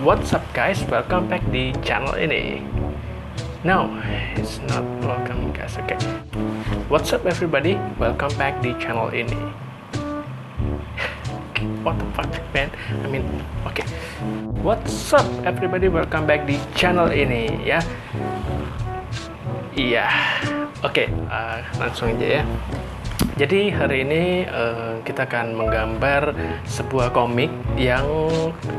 What's up guys, welcome back di channel ini. No, it's not welcome guys, okay. What's up everybody, welcome back di channel ini. What the fuck man, I mean, okay. What's up everybody, welcome back di channel ini ya. Iya, oke, langsung aja ya. Jadi hari ini kita akan menggambar sebuah komik yang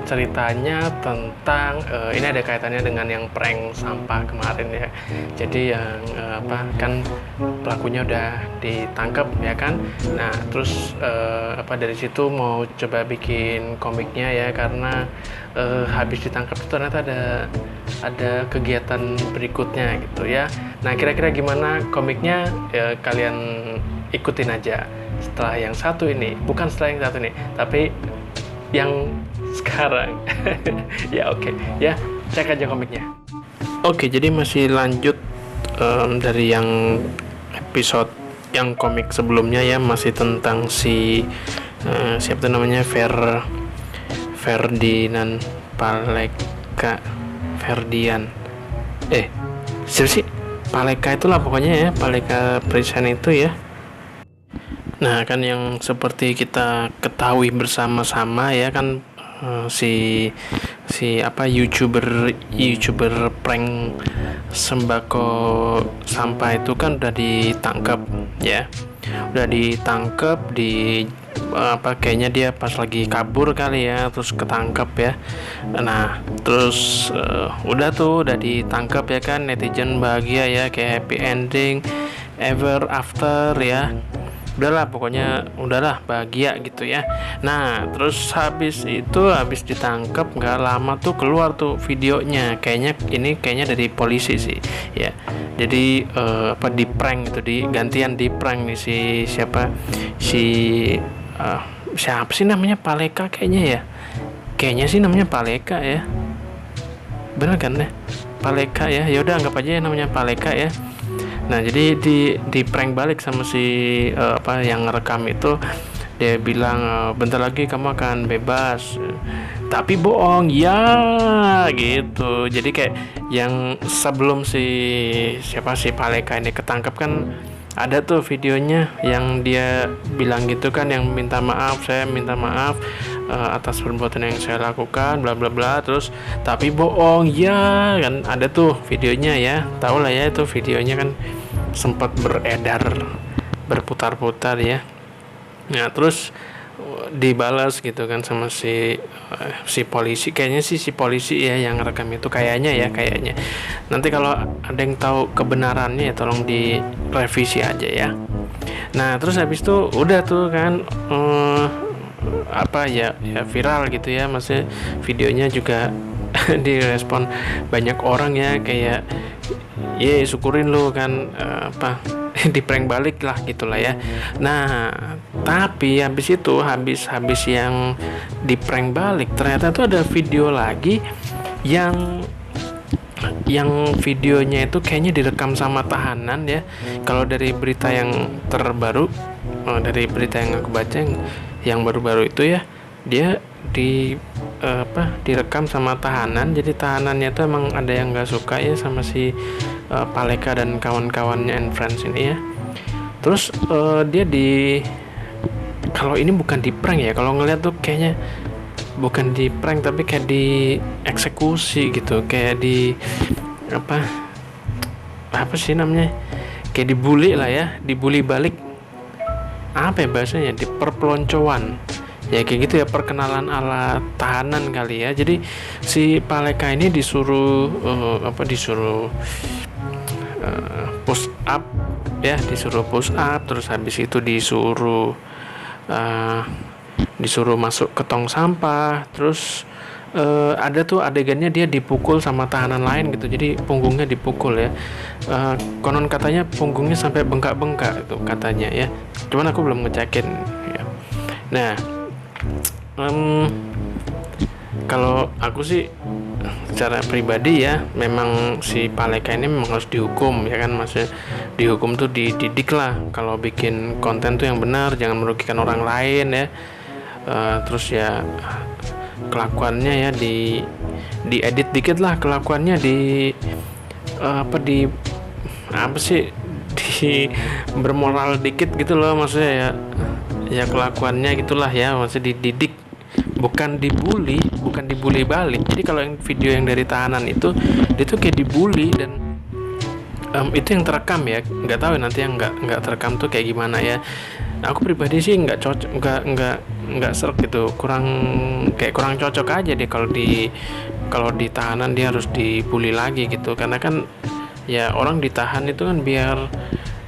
ceritanya tentang ini ada kaitannya dengan yang prank sampah kemarin ya. Jadi yang kan pelakunya udah ditangkap ya kan. Nah terus dari situ mau coba bikin komiknya ya, karena habis ditangkap itu ternyata ada kegiatan berikutnya gitu ya. Nah kira-kira gimana komiknya ya, kalian ikutin aja setelah yang satu ini, bukan setelah yang satu ini, tapi yang sekarang. Ya oke. Ya cek aja komiknya. Oke, jadi masih lanjut dari yang episode yang komik sebelumnya ya, masih tentang si siapa tuh namanya, Ferdinand Paleka Ferdian siapa sih Paleka itulah pokoknya ya, Paleka Present itu ya. Nah kan yang seperti kita ketahui bersama-sama ya kan, si youtuber prank sembako sampah itu kan udah ditangkap ya, kayaknya dia pas lagi kabur kali ya, terus ketangkap ya. Nah terus udah ditangkap ya kan, netizen bahagia ya, kayak happy ending ever after ya. Udahlah bahagia gitu ya. Nah terus habis ditangkap nggak lama tuh keluar tuh videonya, kayaknya dari polisi sih ya. Jadi di prank gitu, gantian di prank nih siapa sih namanya, Paleka kayaknya sih namanya Paleka ya, bener kan ya, Paleka ya. Yaudah anggap aja namanya Paleka ya. Nah jadi di prank balik sama si yang ngerekam itu. Dia bilang bentar lagi kamu akan bebas, tapi bohong ya gitu. Jadi kayak yang sebelum si Paleka ini ketangkep kan ada tuh videonya yang dia bilang gitu kan, yang saya minta maaf atas perbuatan yang saya lakukan bla bla bla, terus tapi bohong ya kan, ada tuh videonya ya, tahu lah ya itu videonya kan sempat beredar berputar-putar ya. Nah terus dibalas gitu kan sama si polisi, kayaknya si polisi ya yang rekam itu, kayaknya. Nanti kalau ada yang tahu kebenarannya ya tolong direvisi aja ya. Nah terus habis itu udah tuh kan viral gitu ya, maksudnya videonya juga direspon banyak orang ya, kayak syukurin lu kan di prank balik lah gitulah ya. Nah tapi habis yang di prank balik ternyata tuh ada video lagi yang videonya itu kayaknya direkam sama tahanan ya. Kalau dari berita yang terbaru, dari berita yang aku baca yang baru-baru itu ya, dia direkam sama tahanan. Jadi tahanannya tuh emang ada yang nggak suka ya sama si Paleka dan kawan-kawannya and friends ini ya. Terus dia kalau ini bukan di prank ya, kalau ngeliat tuh kayaknya bukan di prank tapi kayak di eksekusi gitu, kayak di apa sih namanya, kayak dibully lah ya, dibully balik, apa ya bahasanya, di perpeloncoan ya kayak gitu ya, perkenalan ala tahanan kali ya. Jadi si Paleka ini disuruh push up ya, terus habis itu disuruh masuk ke tong sampah. Terus ada tuh adegannya dia dipukul sama tahanan lain gitu, jadi punggungnya dipukul ya. Konon katanya punggungnya sampai bengkak-bengkak itu katanya ya, cuman aku belum ngecekin ya. Nah kalau aku sih secara pribadi ya, memang si Paleka ini memang harus dihukum ya kan, maksudnya dihukum tuh dididik lah kalau bikin konten tuh yang benar, jangan merugikan orang lain ya. Terus ya kelakuannya ya diedit dikit lah kelakuannya di apa sih di bermoral dikit gitu loh maksudnya ya kelakuannya gitulah ya maksudnya dididik bukan dibully balik. Jadi kalau yang video yang dari tahanan itu dia tuh kayak dibully dan itu yang terekam ya, nggak tahu nanti yang nggak terekam tuh kayak gimana ya. Nah, aku pribadi sih nggak cocok, nggak serk gitu, kurang cocok aja deh kalau di tahanan dia harus dibully lagi gitu, karena kan ya orang ditahan itu kan biar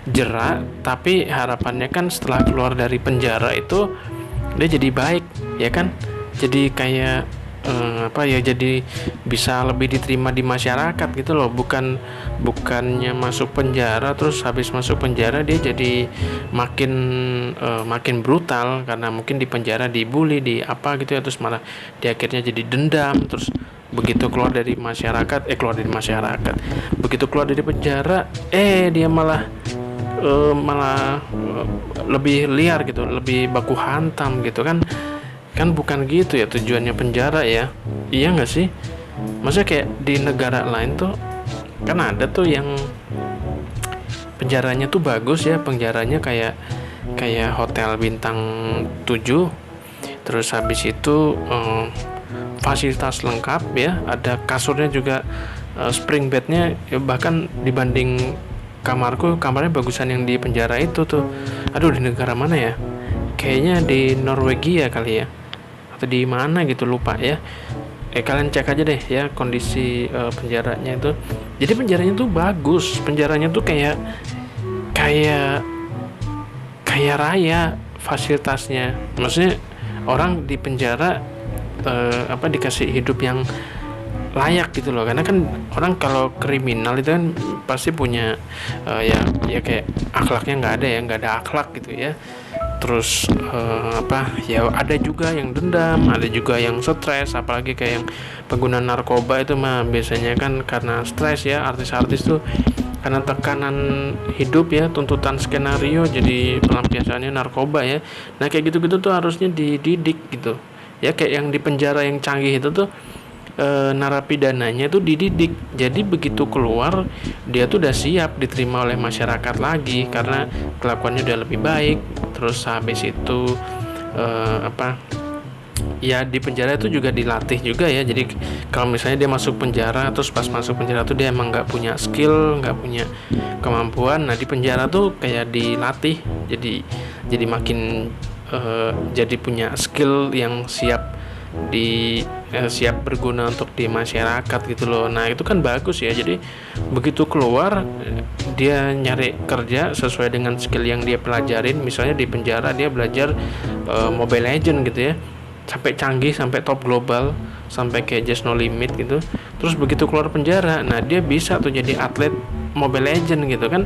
jerak, tapi harapannya kan setelah keluar dari penjara itu dia jadi baik ya kan, jadi kayak jadi bisa lebih diterima di masyarakat gitu loh, bukannya masuk penjara terus habis masuk penjara dia jadi makin brutal karena mungkin di penjara dibully di apa gitu ya, terus malah dia akhirnya jadi dendam, terus begitu keluar dari masyarakat begitu keluar dari penjara dia malah lebih liar gitu, lebih baku hantam gitu kan bukan gitu ya tujuannya penjara ya, iya nggak sih? Maksudnya kayak di negara lain tuh kan ada tuh yang penjaranya tuh bagus ya, penjaranya kayak hotel bintang 7, terus habis itu fasilitas lengkap ya, ada kasurnya juga, spring bednya ya, bahkan dibanding kamarnya bagusan yang di penjara itu tuh. Aduh, di negara mana ya? Kayaknya di Norwegia kali ya, atau di mana gitu lupa ya. Kalian cek aja deh ya kondisi penjaranya itu. Jadi penjaranya tuh bagus, penjaranya tuh kayak raya fasilitasnya. Maksudnya orang di penjara dikasih hidup yang layak gitu loh, karena kan orang kalau kriminal itu kan pasti punya ya kayak akhlaknya nggak ada akhlak gitu ya. Terus ya ada juga yang dendam, ada juga yang stres, apalagi kayak yang pengguna narkoba itu mah biasanya kan karena stres ya, artis-artis tuh karena tekanan hidup ya, tuntutan skenario, jadi pelampiasannya narkoba ya. Nah kayak gitu-gitu tuh harusnya dididik gitu ya, kayak yang di penjara yang canggih itu tuh narapidananya tuh dididik, jadi begitu keluar dia tuh udah siap diterima oleh masyarakat lagi karena kelakuannya udah lebih baik. Terus habis itu ya di penjara itu juga dilatih juga ya, jadi kalau misalnya dia masuk penjara terus pas masuk penjara tuh dia emang nggak punya skill, nggak punya kemampuan, nah di penjara tuh kayak dilatih jadi makin jadi punya skill yang siap berguna untuk di masyarakat gitu loh. Nah itu kan bagus ya, jadi begitu keluar dia nyari kerja sesuai dengan skill yang dia pelajarin. Misalnya di penjara dia belajar Mobile Legend gitu ya, sampai canggih, sampai top global, sampai kayak Just No Limit gitu. Terus begitu keluar penjara, nah dia bisa tuh jadi atlet Mobile Legend gitu kan.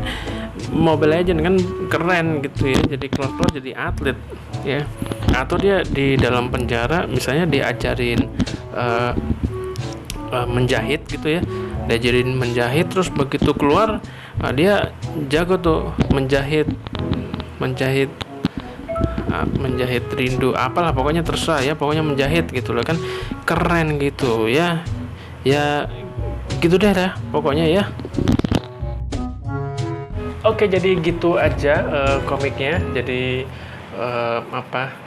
Mobile Legend kan keren gitu ya, jadi keluar jadi atlet ya. Atau dia di dalam penjara misalnya diajarin menjahit gitu ya, diajarin menjahit, terus begitu keluar dia jago tuh menjahit rindu apalah, pokoknya terserah ya, pokoknya menjahit gitu loh kan, keren gitu ya gitu deh pokoknya ya. Oke, jadi gitu aja komiknya. Jadi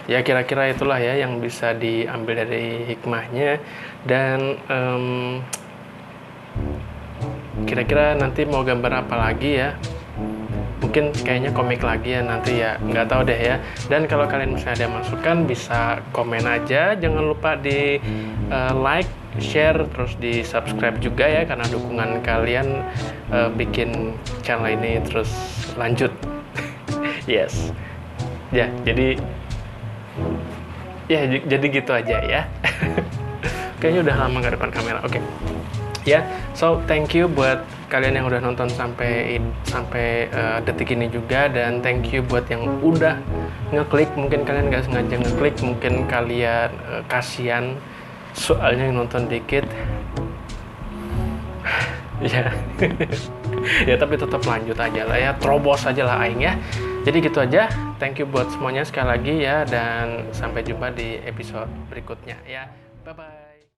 ya kira-kira itulah ya yang bisa diambil dari hikmahnya. Dan kira-kira nanti mau gambar apa lagi ya, mungkin kayaknya komik lagi ya nanti ya, nggak tahu deh ya. Dan kalau kalian misalnya ada masukan bisa komen aja, jangan lupa di like, share, terus di subscribe juga ya, karena dukungan kalian bikin channel ini terus lanjut. Yes ya, jadi gitu aja ya. Kayaknya udah lama gak depan kamera. Oke. Ya, so thank you buat kalian yang udah nonton sampai detik ini juga, dan thank you buat yang udah ngeklik. Mungkin kalian gak sengaja ngeklik, mungkin kalian kasihan soalnya yang nonton dikit. Ya. Ya tapi tetap lanjut aja lah ya, terobos aja lah aing ya. Jadi gitu aja. Thank you buat semuanya sekali lagi ya, dan sampai jumpa di episode berikutnya ya. Bye bye.